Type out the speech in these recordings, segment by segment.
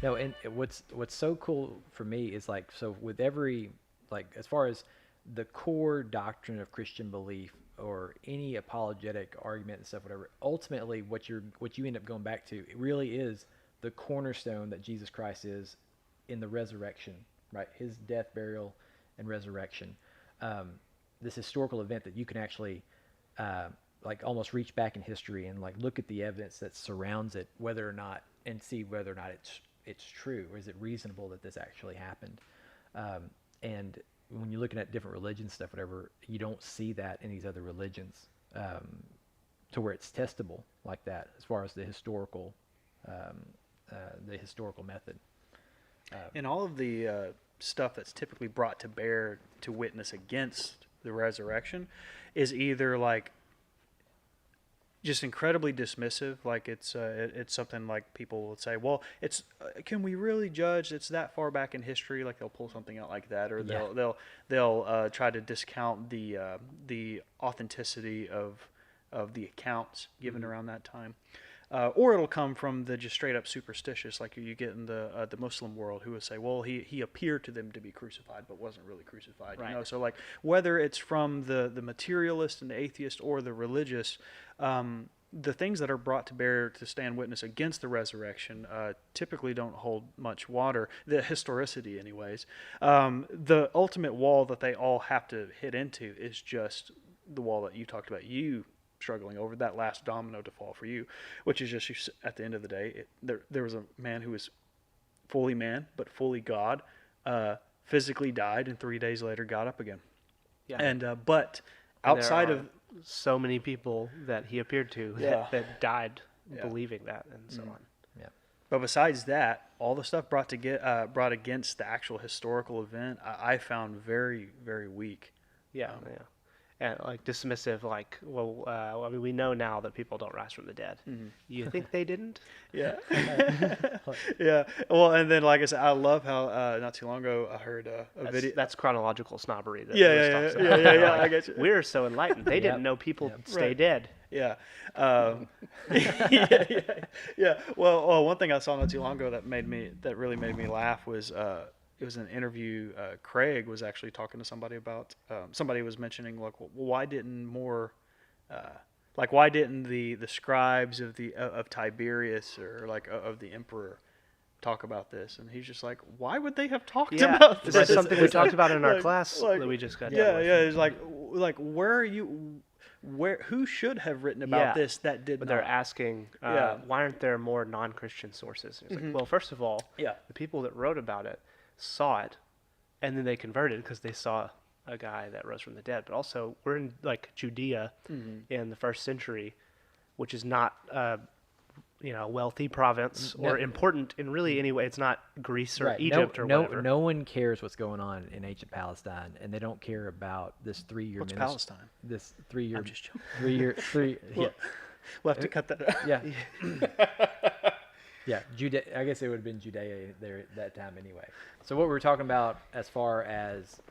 No, and what's so cool for me is like, so with every, like, as far as the core doctrine of Christian belief or any apologetic argument and stuff, whatever, ultimately what you end up going back to, it really is the cornerstone that Jesus Christ is in the resurrection, right? His death, burial, and resurrection. This historical event that you can actually like almost reach back in history and like look at the evidence that surrounds it, whether or not, and see whether or not it's true, or is it reasonable that this actually happened. And when you're looking at different religions, stuff, whatever, you don't see that in these other religions to where it's testable like that, as far as the historical method. And all of the stuff that's typically brought to bear to witness against the resurrection is either like just incredibly dismissive, like it's something like people would say, well, it's can we really judge? It's that far back in history. Like they'll pull something out like that, or they'll try to discount the authenticity of the accounts given around that time. Or it'll come from the just straight up superstitious, like you get in the Muslim world, who will say, well, he appeared to them to be crucified, but wasn't really crucified. Right. You know, so like whether it's from the materialist and the atheist or the religious, the things that are brought to bear to stand witness against the resurrection typically don't hold much water. The historicity, anyways. The ultimate wall that they all have to hit into is just the wall that you talked about. You struggling over that last domino to fall for you, which is just at the end of the day, there was a man who was fully man but fully God, physically died, and 3 days later got up again. Yeah. And but outside of so many people that he appeared to that died believing that, and so on. Yeah. But besides that, all the stuff brought against the actual historical event, I found very, very weak. Yeah. And like dismissive, like, well, I mean, we know now that people don't rise from the dead. Mm-hmm. You think they didn't? Yeah. Yeah. Well, and then, like I said, I love how not too long ago I heard a video. That's chronological snobbery. That Yeah, Lewis yeah, talks yeah, about. yeah, I get you. We're so enlightened. They didn't know people stay Right. dead. Yeah. Yeah. Well, one thing I saw not too long ago that really made me laugh was it was an interview. Craig was actually talking to somebody about. Somebody was mentioning, like, well, why didn't the scribes of Tiberius, or like of the emperor, talk about this? And he's just like, why would they have talked about this? That's something we talked about in our Like- class like- that we just got Yeah, done with. yeah. It's like where are you? Who should have written about this that did But not? they're asking, why aren't there more non-Christian sources? It's like, well, first of all, Yeah. the people that wrote about it saw it, and then they converted because they saw a guy that rose from the dead. But also, we're in like Judea in the 1st century, which is not a wealthy province or important in really any way. It's not Greece or Right. Egypt or whatever. No one cares what's going on in ancient Palestine, and they don't care about this 3-year What's Palestine? This 3-year. I'm just joking. 3-year. Yeah. We'll have to cut that out. Yeah. Yeah, I guess it would have been Judea there at that time anyway. So what we're talking about as far as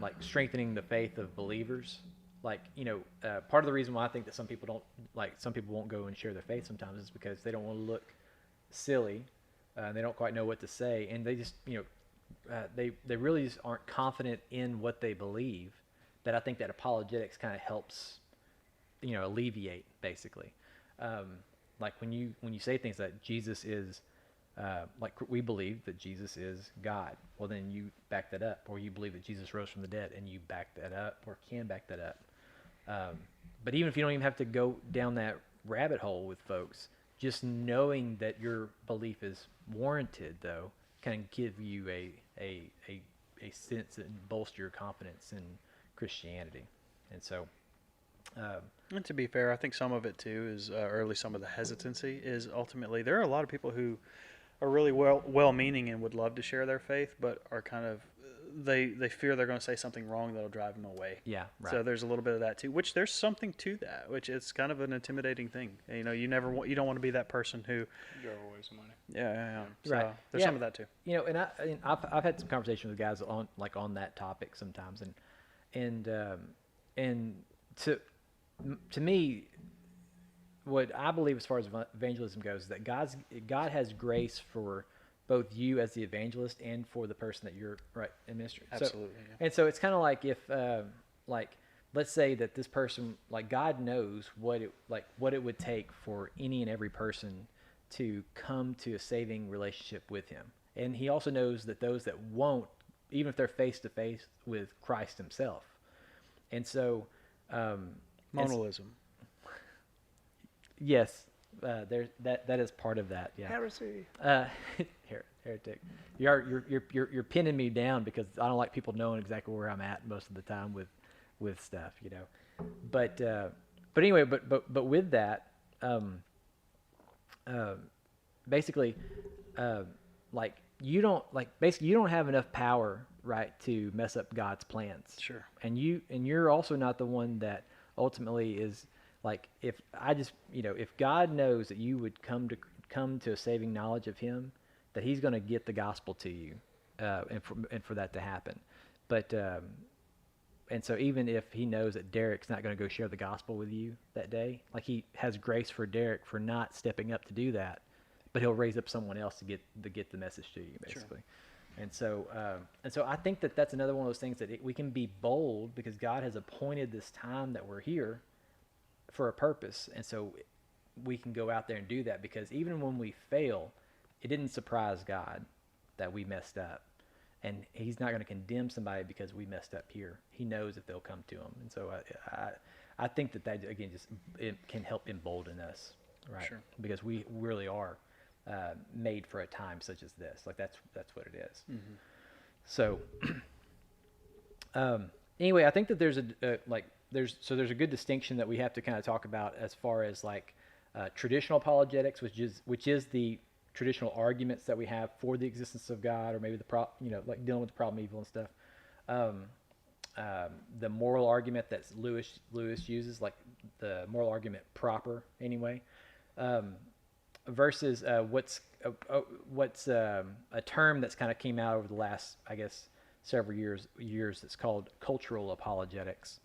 like strengthening the faith of believers, like, part of the reason why I think that some people won't go and share their faith sometimes is because they don't want to look silly, they don't quite know what to say, and they just they really just aren't confident in what they believe. That I think that apologetics kind of helps alleviate, basically. Like when you say things like Jesus is, like we believe that Jesus is God, well then you back that up, or you believe that Jesus rose from the dead and you back that up, or can back that up. But even if you don't even have to go down that rabbit hole with folks, just knowing that your belief is warranted, though, can give you a sense and bolster your confidence in Christianity. And so, And to be fair, I think some of it too is, or at least some of the hesitancy is ultimately there are a lot of people who are really well-meaning and would love to share their faith, but are kind of they fear they're going to say something wrong that'll drive them away. yeah, right. So there's a little bit of that too, which there's something to that, which it's kind of an intimidating thing. You don't want to be that person who Drove away some money. Yeah. So Right. there's Yeah. some of that too. And I've had some conversations with guys on that topic sometimes, and to me, what I believe as far as evangelism goes is that God has grace for both you as the evangelist and for the person that you're in ministry. Absolutely. So, and so it's kind of like if like let's say that this person, like God knows what it would take for any and every person to come to a saving relationship with him. And he also knows that those that won't, even if they're face to face with Christ himself. And so Modalism. Yes, there that is part of that. Yeah. Heresy. Heretic. You're pinning me down because I don't like people knowing exactly where I'm at most of the time with stuff, you know. But anyway, but with that, basically, like you don't have enough power, right, to mess up God's plans. Sure. And you're also not the one that ultimately is. Like if God knows that you would come to a saving knowledge of him, that he's going to get the gospel to you, and for that to happen. But and so even if he knows that Derek's not going to go share the gospel with you that day, like he has grace for Derek for not stepping up to do that, but he'll raise up someone else to get the message to you, basically. Sure. And so I think that's another one of those things that we can be bold because God has appointed this time that we're here for a purpose, and so we can go out there and do that because even when we fail, it didn't surprise God that we messed up, and he's not going to condemn somebody because we messed up here. He knows that they'll come to him, and so I think that again just it can help embolden us, right? Sure. Because we really are made for a time such as this. Like that's what it is. Mm-hmm. So anyway, I think that there's there's a good distinction that we have to kind of talk about as far as like traditional apologetics, which is the traditional arguments that we have for the existence of God, or maybe like dealing with the problem of evil and stuff. The moral argument that Lewis uses, like the moral argument proper anyway, versus what's a term that's kind of came out over the last, I guess, several years that's called cultural apologetics.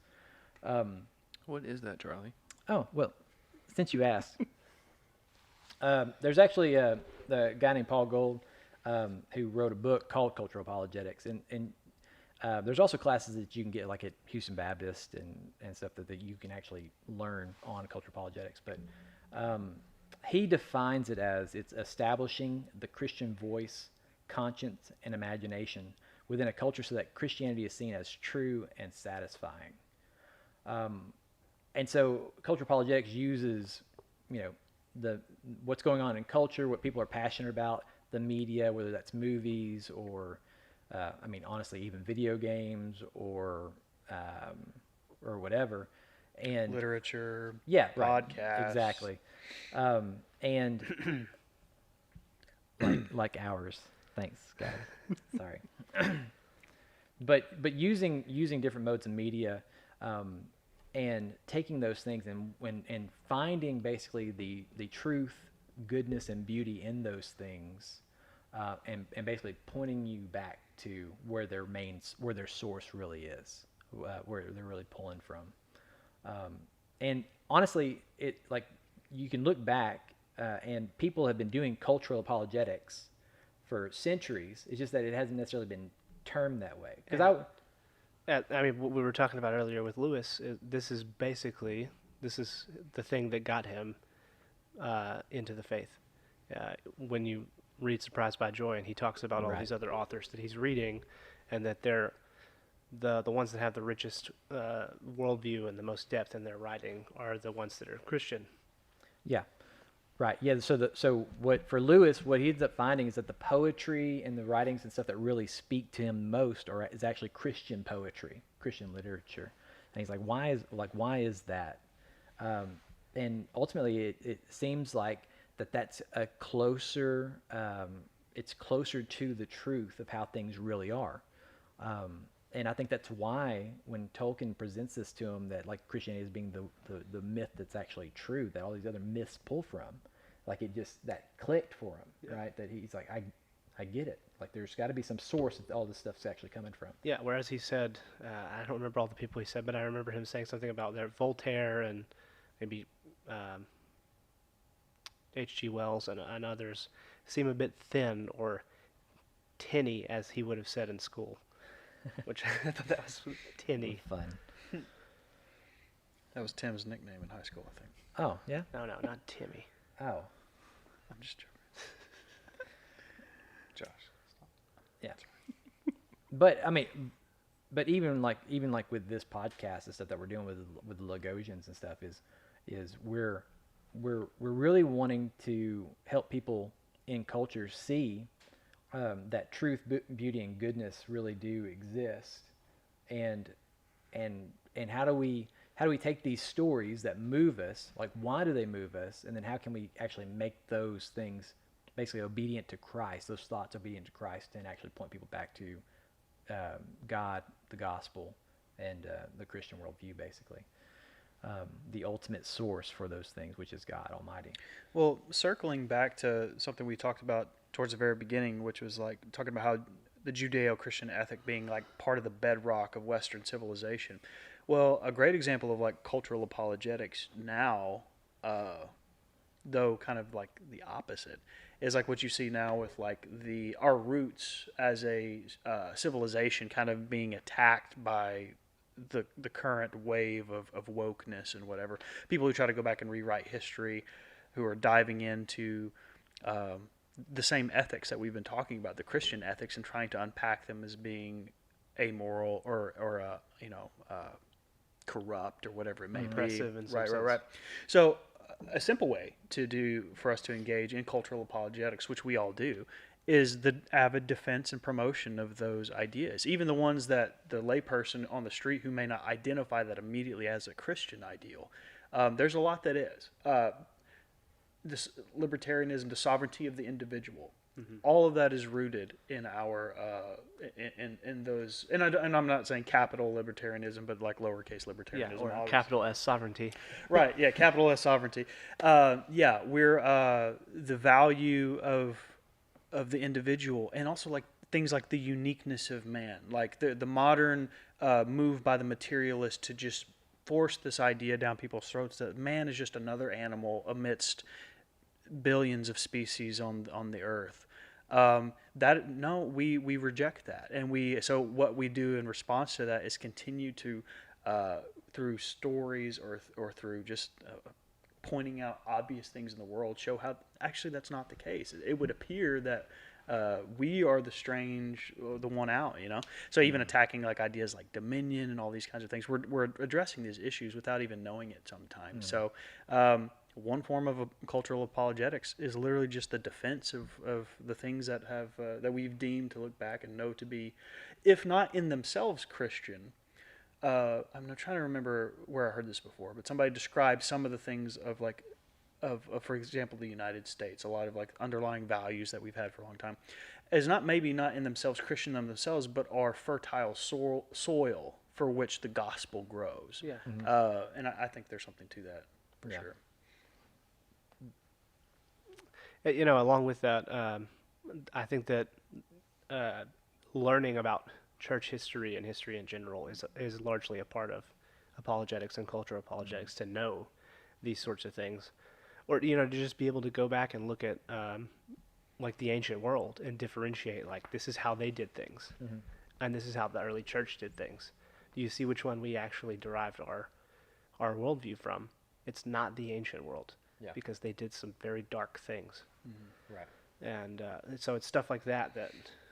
What is that, Charlie? Oh, well, since you asked, there's actually the guy named Paul Gould who wrote a book called Cultural Apologetics, and there's also classes that you can get like at Houston Baptist and stuff that you can actually learn on cultural apologetics. But he defines it as it's establishing the Christian voice, conscience, and imagination within a culture so that Christianity is seen as true and satisfying. And so cultural apologetics uses, what's going on in culture, what people are passionate about, the media, whether that's movies or, honestly, even video games or whatever, and literature, podcasts, exactly, and like ours. Thanks, guys. Sorry, but using different modes of media. And taking those things and finding basically the truth, goodness, and beauty in those things, and basically pointing you back to where their source really is, where they're really pulling from. And honestly, you can look back, and people have been doing cultural apologetics for centuries. It's just that it hasn't necessarily been termed that way. Because what we were talking about earlier with Lewis, this is the thing that got him into the faith. When you read Surprised by Joy, and he talks about all these other authors that he's reading, and that they're the ones that have the richest worldview and the most depth in their writing are the ones that are Christian. Yeah. Right. Yeah. So for Lewis, what he ends up finding is that the poetry and the writings and stuff that really speak to him most is actually Christian poetry, Christian literature. And he's like, why is that? And ultimately, it seems like that's a closer. It's closer to the truth of how things really are. And I think that's why when Tolkien presents this to him, that like Christianity as being the myth that's actually true, that all these other myths pull from, like it just, that clicked for him, right? That he's like, I get it. Like there's got to be some source that all this stuff's actually coming from. Yeah, whereas he said, I don't remember all the people he said, but I remember him saying something about Voltaire and maybe H.G. Wells and others seem a bit thin or tinny, as he would have said in school, which I thought that was tinny. Fun. That was Tim's nickname in high school, I think. Oh, yeah? No, not Timmy. Oh, I'm just joking. Josh. yeah. But I mean, but even like with this podcast and stuff that we're doing with the Logosians and stuff is we're really wanting to help people in culture see that truth, beauty, and goodness really do exist, and how do we take these stories that move us, like why do they move us, and then how can we actually make those things basically obedient to Christ, those thoughts obedient to Christ, and actually point people back to God, the gospel, and the Christian worldview, basically. The ultimate source for those things, which is God Almighty. Well, circling back to something we talked about towards the very beginning, which was like talking about how the Judeo-Christian ethic being like part of the bedrock of Western civilization. Well, a great example of like cultural apologetics now, though kind of like the opposite, is like what you see now with like our roots as a civilization kind of being attacked by the current wave of wokeness and whatever. People who try to go back and rewrite history, who are diving into the same ethics that we've been talking about, the Christian ethics, and trying to unpack them as being amoral or corrupt or whatever it may be. Oppressive in some sense. Right. So a simple way for us to engage in cultural apologetics, which we all do, is the avid defense and promotion of those ideas, even the ones that the layperson on the street who may not identify that immediately as a Christian ideal. There's a lot that is. This libertarianism, the sovereignty of the individual, all of that is rooted in our in those. And I'm not saying capital libertarianism, but like lowercase libertarianism. Yeah, or capital S sovereignty. Right. Yeah, capital S sovereignty. We're the value of the individual, and also like things like the uniqueness of man, like the modern move by the materialist to just force this idea down people's throats that man is just another animal amidst billions of species on the earth. We reject that, and so what we do in response to that is continue to through stories or through just pointing out obvious things in the world, show how actually that's not the case. It would appear that we are the strange, the one out, So even attacking like ideas like dominion and all these kinds of things, we're addressing these issues without even knowing it sometimes. So one form of cultural apologetics is literally just the defense of the things that have that we've deemed to look back and know to be, if not in themselves Christian. I'm not trying to remember where I heard this before, but somebody described some of the things of like, for example, the United States, a lot of like underlying values that we've had for a long time, is maybe not in themselves Christian themselves, but are fertile soil for which the gospel grows. Yeah. And I think there's something to that for sure. Along with that, I think that learning about church history and history in general is largely a part of apologetics and cultural apologetics, to know these sorts of things, or to just be able to go back and look at like the ancient world and differentiate, like, this is how they did things, and this is how the early church did things. Do you see which one we actually derived our worldview from? It's not the ancient world, because they did some very dark things. Right. And so it's stuff like that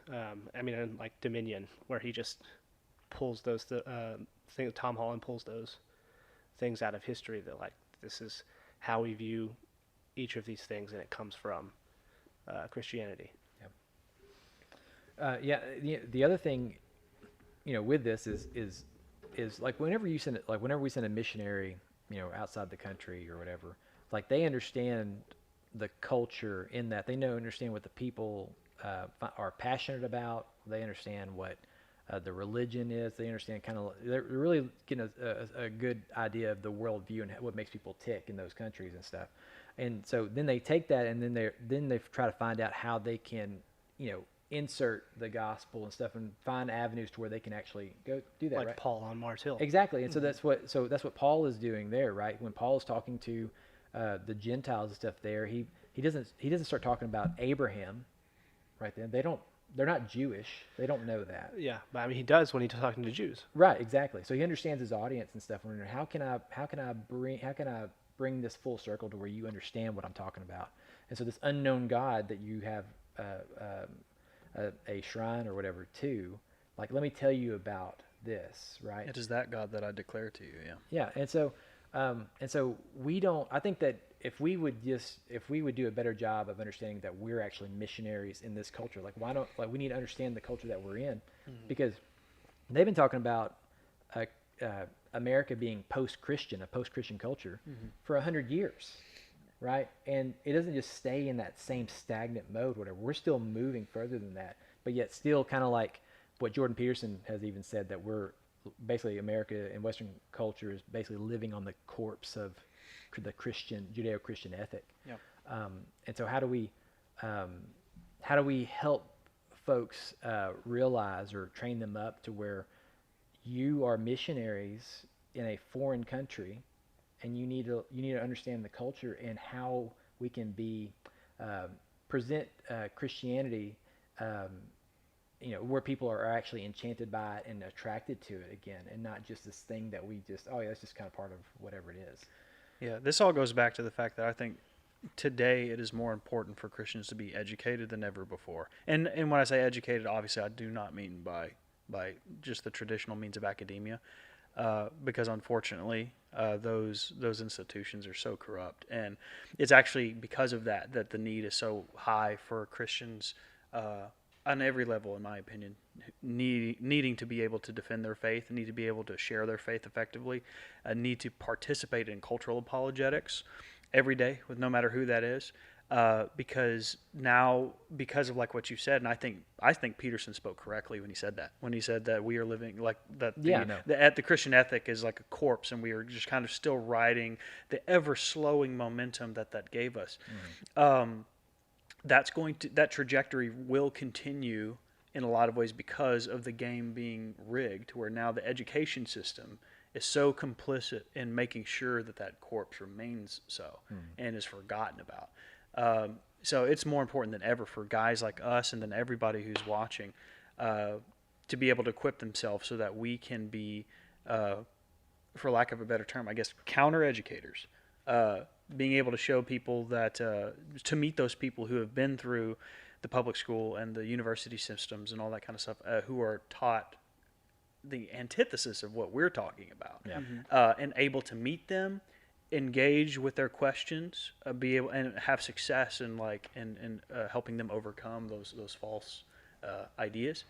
and like Dominion, where he just pulls those Tom Holland pulls those things out of history that, like, this is how we view each of these things, and it comes from Christianity. The other thing, with this is like whenever we send a missionary, outside the country or whatever, like, they understand the culture in that they understand what the people are passionate about. They understand what the religion is. They understand they're really getting a good idea of the worldview and what makes people tick in those countries and stuff. And so then they take that, and then they try to find out how they can, insert the gospel and stuff, and find avenues to where they can actually go do that. Like, right? Paul on Mars Hill. Exactly. And so that's what Paul is doing there, right? When Paul is talking to the Gentiles and stuff there, he doesn't start talking about Abraham right then. they're not Jewish. They don't know that. Yeah, but I mean, he does when he's talking to Jews. Right, exactly. So he understands his audience and stuff. Wondering how can I bring this full circle to where you understand what I'm talking about? And so this unknown God that you have a shrine or whatever to, like, let me tell you about this, right? It is that God that I declare to you. Yeah. Yeah, and so we don't. I think that if we would do a better job of understanding that we're actually missionaries in this culture, like we need to understand the culture that we're in, because they've been talking about America being post-Christian, a post-Christian culture for 100 years, right? And it doesn't just stay in that same stagnant mode, whatever. We're still moving further than that, but yet still kind of like what Jordan Peterson has even said, that we're basically, America and Western culture is basically living on the corpse of the Judeo-Christian ethic. Yep. And so how do we help folks realize or train them up to where you are missionaries in a foreign country, and you need to understand the culture and how we can present Christianity, where people are actually enchanted by it and attracted to it again, and not just this thing that we just, oh yeah, that's just kind of part of whatever it is. Yeah, this all goes back to the fact that I think today it is more important for Christians to be educated than ever before. And when I say educated, obviously I do not mean by just the traditional means of academia, because unfortunately those institutions are so corrupt, and it's actually because of that the need is so high for Christians on every level, in my opinion, needing to be able to defend their faith, need to be able to share their faith effectively, need to participate in cultural apologetics every day, with no matter who that is, because of like what you said, and I think Peterson spoke correctly when he said that we are living like that. The Christian ethic is like a corpse, and we are just kind of still riding the ever slowing momentum that gave us. That trajectory will continue in a lot of ways because of the game being rigged, to where now the education system is so complicit in making sure that corpse remains so and is forgotten about. So it's more important than ever for guys like us, and then everybody who's watching, to be able to equip themselves so that we can be, for lack of a better term, I guess, counter-educators. Being able to show people that, to meet those people who have been through the public school and the university systems and all that kind of stuff, who are taught the antithesis of what we're talking about, and able to meet them, engage with their questions, be able and have success in helping them overcome those false ideas.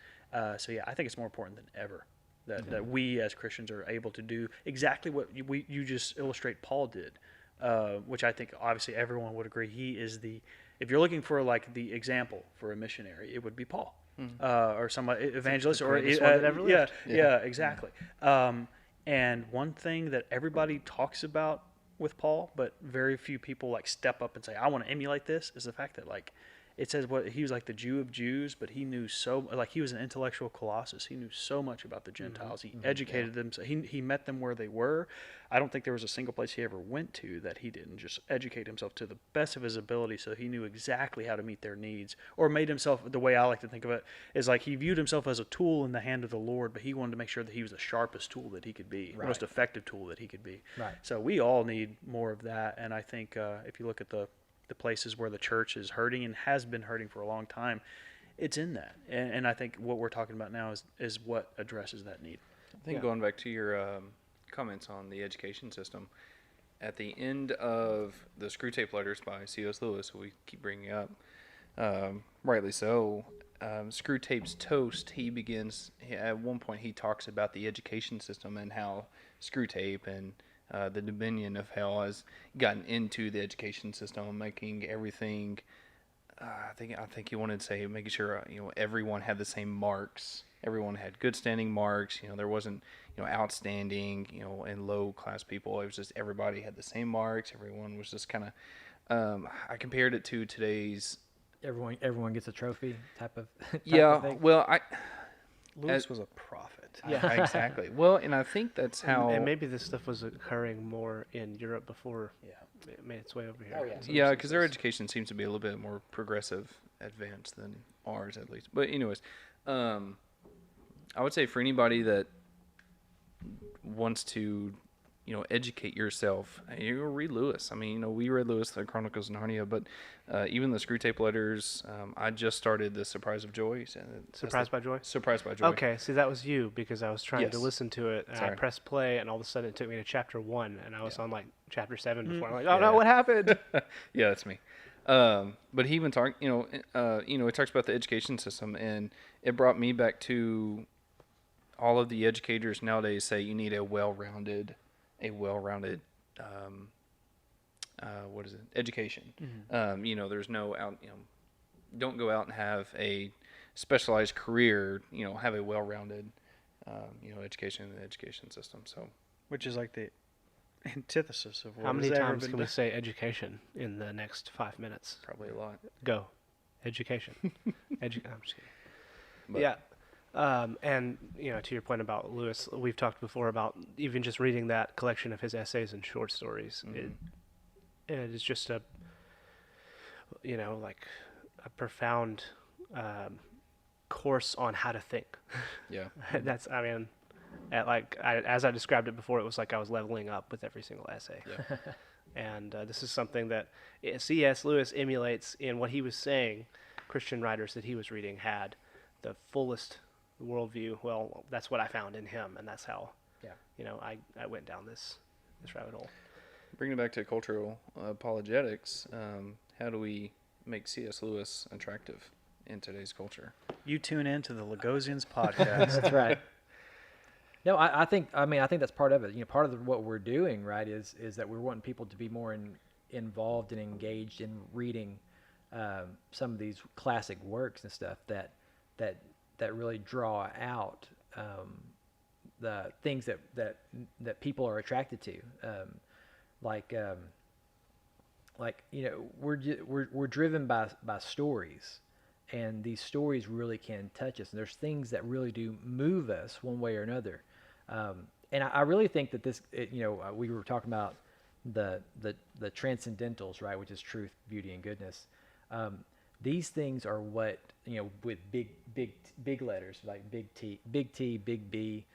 So yeah, I think it's more important than ever that we as Christians are able to do exactly what you just illustrate Paul did. Which I think obviously everyone would agree he is if you're looking for like the example for a missionary, it would be Paul, or some evangelist, or one that ever lived. Yeah, exactly. And one thing that everybody talks about with Paul, but very few people like step up and say, I want to emulate this, is the fact that like it says he was like the Jew of Jews, but he knew he was an intellectual colossus. He knew so much about the Gentiles. He educated them. So he met them where they were. I don't think there was a single place he ever went to that he didn't just educate himself to the best of his ability, so he knew exactly how to meet their needs, or made himself, the way I like to think of it, is like he viewed himself as a tool in the hand of the Lord, but he wanted to make sure that he was the sharpest tool that he could be, the most effective tool that he could be. Right. So we all need more of that, and I think if you look at the places where the church is hurting and has been hurting for a long time, it's in that. And I think what we're talking about now is what addresses that need. I think going back to your comments on the education system, at the end of the Screw Tape Letters by C.S. Lewis, who we keep bringing up, rightly so, Screw Tape's Toast, at one point he talks about the education system and how Screw Tape and the dominion of hell has gotten into the education system, making everything. I think he wanted to say making sure everyone had the same marks. Everyone had good standing marks. There wasn't outstanding and low class people. It was just everybody had the same marks. Everyone was just kind of. I compared it to today's. Everyone gets a trophy type of. Thing. Well, Lewis was a prophet. Yeah, exactly. Well, and I think that's how. And maybe this stuff was occurring more in Europe before it made its way over here. Oh, yeah. in some Yeah, because their instances. education seems to be a little bit more progressive, advanced than ours, at least. But anyways, I would say for anybody that wants to, educate yourself, you read Lewis. I mean, we read Lewis, the Chronicles of Narnia, but even the Screw Tape Letters. I just started the Surprise of Joy. Surprised by Joy? Surprised by Joy. Okay, see, that was you, because I was trying to Yes. listen to it, and I Sorry. pressed play, and all of a sudden it took me to chapter 1, and I was Yeah. on, like, chapter 7 before. I'm like, Yeah. oh, no, what happened? Yeah, that's me. But he even talked, it talks about the education system, and it brought me back to all of the educators nowadays say you need a well-rounded, education. There's no out, don't go out and have a specialized career, have a well-rounded, education in the education system. So, Which is like the antithesis of what How many has ever times been can we done. say education in the next 5 minutes? probably a lot. Go. Education. I'm just kidding. But- Yeah. And, to your point about Lewis, we've talked before about even just reading that collection of his essays and short stories. Mhm. It is just a profound course on how to think. Yeah. That's, as I described it before, it was like I was leveling up with every single essay. Yeah. And this is something that C.S. Lewis emulates in what he was saying. Christian writers that he was reading had the fullest worldview. Well, that's what I found in him, and that's how, I went down this rabbit hole. Bringing it back to cultural apologetics, how do we make C.S. Lewis attractive in today's culture? You tune in to the Logosians Podcast. That's right. No, I think that's part of it. Part of what we're doing, right, is that we're wanting people to be more involved and engaged in reading some of these classic works and stuff that really draw out the things that people are attracted to. We're driven by stories, and these stories really can touch us. And there's things that really do move us one way or another. And I really think that we were talking about the Transcendentals, right, which is truth, beauty, and goodness. These things are what, with big letters, like big T, big B,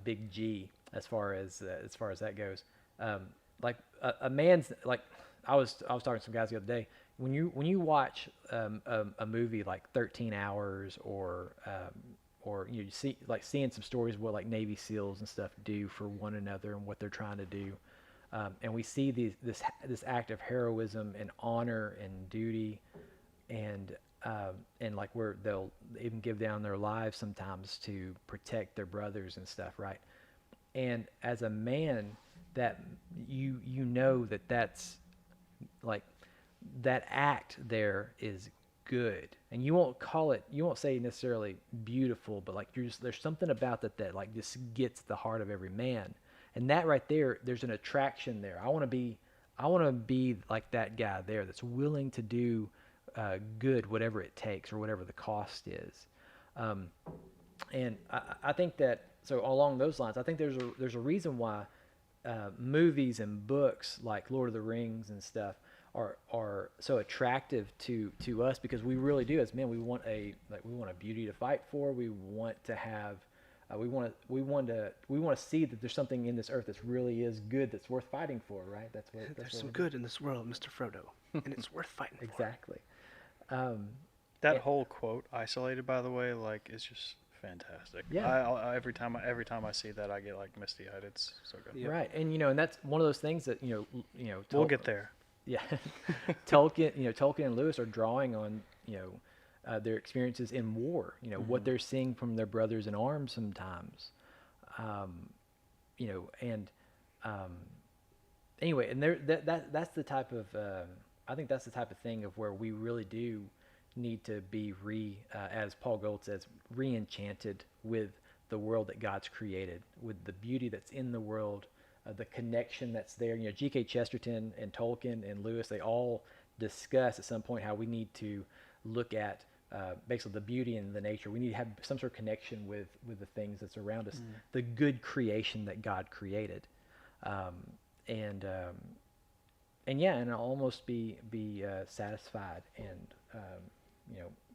big G, as far as that goes. A man's, like, I was talking to some guys the other day. When you watch a movie like 13 Hours or you see, like, seeing some stories of what, like, Navy SEALs and stuff do for one another and what they're trying to do, and we see this act of heroism and honor and duty, and like, where they'll even give down their lives sometimes to protect their brothers and stuff, right? And as a man, that that's like, that act there is good, and you won't say necessarily beautiful, but like, there's something about that like just gets the heart of every man, and that right there, there's an attraction there. I want to be like that guy there that's willing to do good, whatever it takes or whatever the cost is. And I think that, so along those lines, I think there's a reason why movies and books like Lord of the Rings and stuff are so attractive to us, because we really do, as men, we want a beauty to fight for. We want to have we want to see that there's something in this earth that really is good, that's worth fighting for, right? There's some good in this world, Mr. Frodo, and it's worth fighting for. Exactly. That whole quote, isolated, by the way, like, is just fantastic. Yeah. I every time I see that, I get, like, misty-eyed. It's so good. Yep. Right, and and that's one of those things that We'll get there. Yeah, Tolkien and Lewis are drawing on their experiences in war. What they're seeing from their brothers in arms sometimes. Anyway, and that's the type of I think that's the type of thing of where we really do need to be as Paul Gould says, re-enchanted with the world that God's created, with the beauty that's in the world. The connection that's there. G.K. Chesterton and Tolkien and Lewis, they all discuss at some point how we need to look at basically the beauty and the nature. We need to have some sort of connection with the things that's around us, the good creation that God created. and almost be satisfied and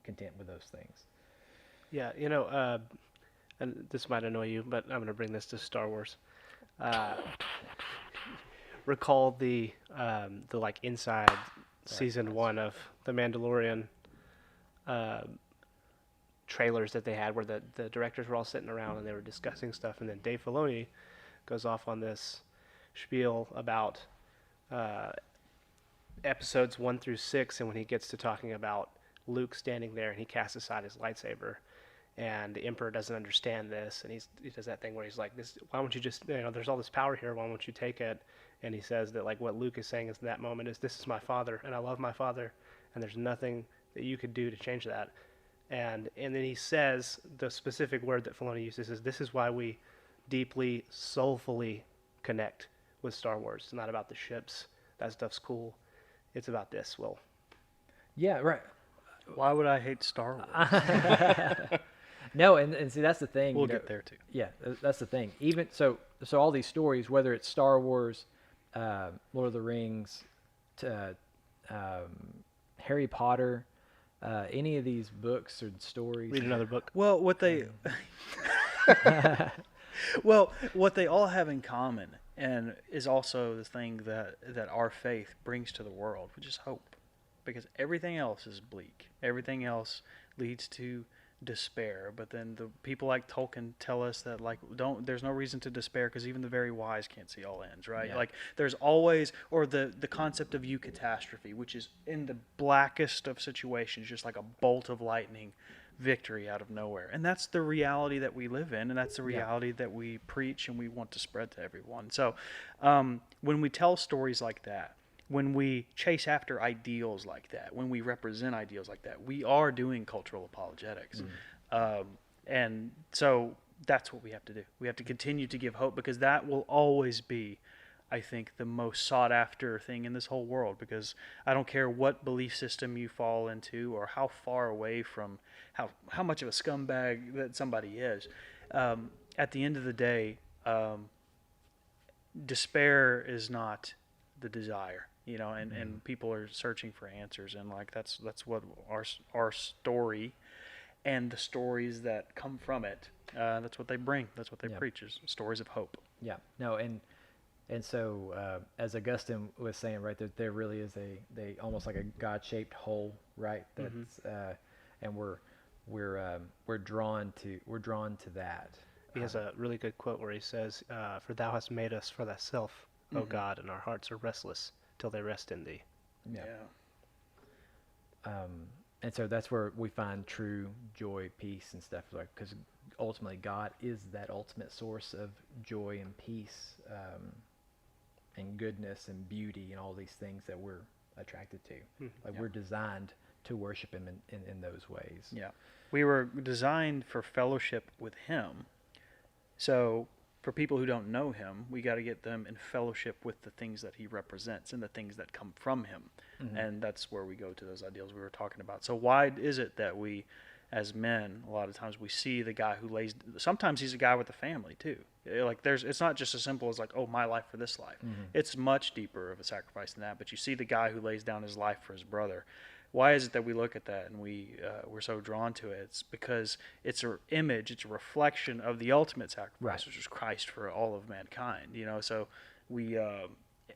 content with those things. Yeah, and this might annoy you, but I'm going to bring this to Star Wars. Recall the like inside season 1 of The Mandalorian trailers that they had, where the directors were all sitting around and they were discussing stuff, and then Dave Filoni goes off on this spiel about episodes 1 through 6, and when he gets to talking about Luke standing there and he casts aside his lightsaber, and the Emperor doesn't understand this, and he does that thing where he's like, "This, why won't you just, there's all this power here, why won't you take it?" And he says that like what Luke is saying is in that moment is, "This is my father, and I love my father, and there's nothing that you could do to change that." And then he says the specific word that Filoni uses is, "This is why we deeply, soulfully connect with Star Wars. It's not about the ships. That stuff's cool. It's about this." Well, Yeah, right. Why would I hate Star Wars? No, and see, that's the thing. We'll get there too. Yeah, that's the thing. Even so all these stories, whether it's Star Wars, Lord of the Rings, Harry Potter, any of these books or stories. read another book. Well, what they what they all have in common, and is also the thing that our faith brings to the world, which is hope, because everything else is bleak. Everything else leads to despair. But then the people like Tolkien tell us that there's no reason to despair, because even the very wise can't see all ends, right? Yeah. Like there's always, or the concept of eucatastrophe, which is in the blackest of situations, just like a bolt of lightning, victory out of nowhere. And that's the reality that we live in, and that's the reality that we preach and we want to spread to everyone. So when we tell stories like that, when we chase after ideals like that, when we represent ideals like that, we are doing cultural apologetics. And so that's what we have to do. We have to continue to give hope, because that will always be, I think, the most sought after thing in this whole world. Because I don't care what belief system you fall into, or how far away from how much of a scumbag that somebody is. At the end of the day, despair is not the desire. And people are searching for answers, and like that's what our story and the stories that come from it, that's what they bring. That's what they preach, is stories of hope. Yeah. No, and so as Augustine was saying, right, there really is they almost like a God-shaped hole, right? That's and we're drawn to that. He has a really good quote where he says, "For thou hast made us for thyself, O God, and our hearts are restless till they rest in thee." Yeah. And so that's where we find true joy, peace, and stuff, like, because ultimately God is that ultimate source of joy and peace, and goodness and beauty and all these things that we're attracted to. We're designed to worship Him in those ways. Yeah. We were designed for fellowship with Him. So for people who don't know Him, we got to get them in fellowship with the things that He represents and the things that come from Him. And that's where we go to those ideals we were talking about. So why is it that we, as men, a lot of times we see the guy who sometimes he's a guy with a family too. Like it's not just as simple as like, oh, my life for this life. It's much deeper of a sacrifice than that. But you see the guy who lays down his life for his brother. Why is it that we look at that and we're so drawn to it? It's because it's an image, it's a reflection of the ultimate sacrifice, which is Christ for all of mankind. So we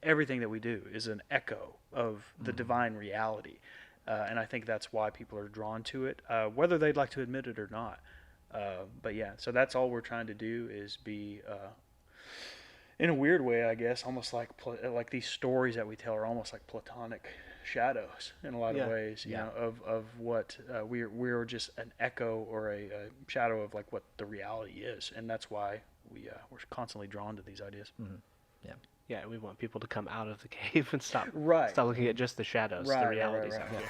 everything that we do is an echo of the divine reality, and I think that's why people are drawn to it, whether they'd like to admit it or not. But yeah, so that's all we're trying to do, is be, in a weird way, I guess, almost like these stories that we tell are almost like Platonic shadows in a lot of ways, of what we're just an echo or a shadow of like what the reality is, and that's why we're constantly drawn to these ideas. Yeah, we want people to come out of the cave and stop Right. stop looking at just the shadows. Right, the realities right. out there.